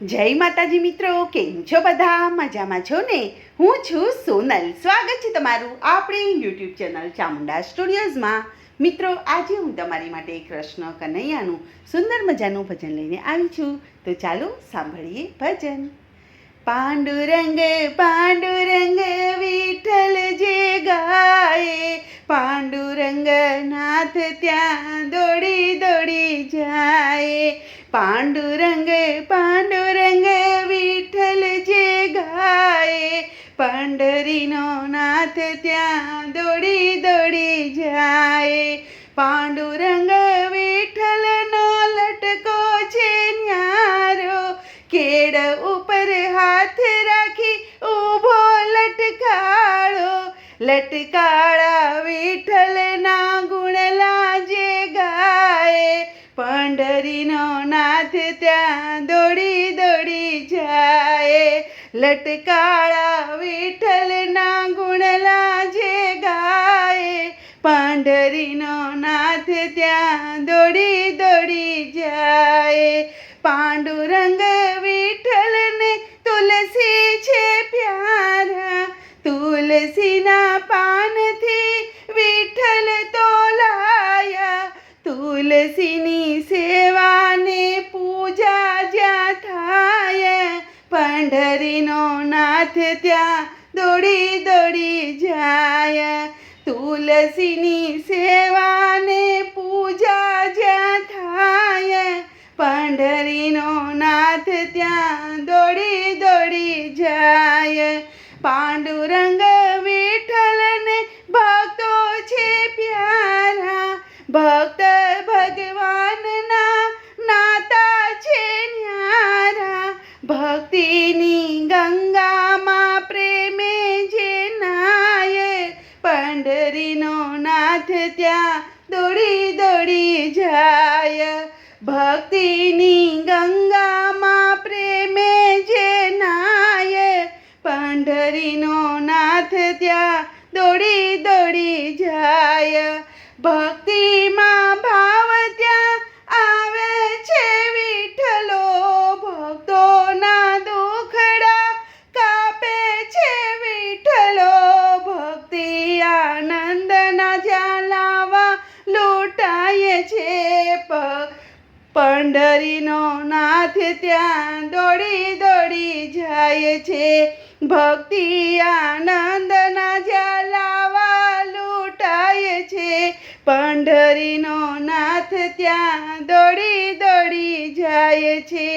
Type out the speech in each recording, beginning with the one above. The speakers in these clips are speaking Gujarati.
જય માતાજી મિત્રો, કેમ છો બધા? મજામાં છો ને? હું છું સોનલ. સ્વાગત છે તમારું આપણી યુટ્યુબ ચેનલ ચામુંડા સ્ટુડિયોઝમાં. મિત્રો, આજે હું તમારી માટે કૃષ્ણ કનૈયાનું સુંદર મજાનું ભજન લઈને આવી છું. તો ચાલો સાંભળીએ ભજન. પાંડુરંગ પાંડુરંગ વિઠ્ઠલ જે ગાય, પાંડુરંગ નાથ ત્યાં દોડી દોડી જાય. પાંડુરંગ પાંડુરંગ વિઠ્ઠલ જે ગાય, પંઢરીનો નાથ ત્યાં દોડી દોડી જાય. પાંડુરંગ વિઠ્ઠલનો લટકો છે ન્યારો, કેડ ઉપર હાથ રાખી ઊભો લટકાળો. લટકાળા વિઠ્ઠલના ગુણલા જે ગાય, પંઢરીનો નાથ ત્યાં દોડી દોડી જાય. લટકાળા વિઠ્ઠલના ગુણલા જે ગાય, પંઢરીનો નાથ ત્યાં દોડી દોડી જાય. પાંડુરંગ વિઠ્ઠલને તુલસી છે પ્યારા, તુલસીના પાનથી વિઠ્ઠલ તોલાયા. તુલસીની સેવાને પૂજા જ્યાં થાય, પંઢરીનો નાથ ત્યાં દોડી દોડી જાય. તુલસીની સેવાને પૂજા જ્યાં થાય, પંઢરીનો નાથ ત્યાં દોડી દોડી જાય. પાંડુરંગ વિઠ્ઠલને ભક્તો છે પ્યારા, ભક્ત ભગવાનના નાતા છે ન્યારા. ભક્તિની ગંગામાં પ્રેમે જે નાય, પંઢરીનો નાથ ત્યાં દોડી દોડી જાય. ભક્તિની ગંગામાં પ્રેમે જે નાય, પંઢરીનો નાથ ત્યાં દોડી દોડી જાય. ભક્તિમાં ભાવ ત્યાં આવે છે વિઠ્ઠલો, ભક્તોના દુખડા કાપે છે વિઠ્ઠલો. ભક્તિ આનંદના જ્યાલાવા લૂંટાય છે, પંઢરીનો નાથ ત્યાં દોડી દોડી જાય છે. ભક્તિ આનંદના જ્યાલાવા લૂંટાય છે, પંઢરીનો નાથ ત્યાં દોડી દોડી જાય છે.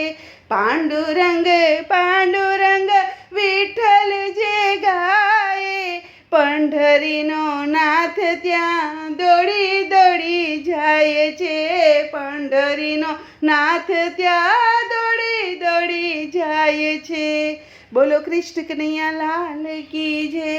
પાંડુરંગ પાંડુરંગ વિઠ્ઠલ જે ગાય, પંઢરીનો નાથ ત્યાં દોડી દોડી જાય છે. પંઢરીનો નાથ ત્યાં દોડી દોડી જાય છે. બોલો કૃષ્ણ કનૈયા લાલ કી જય.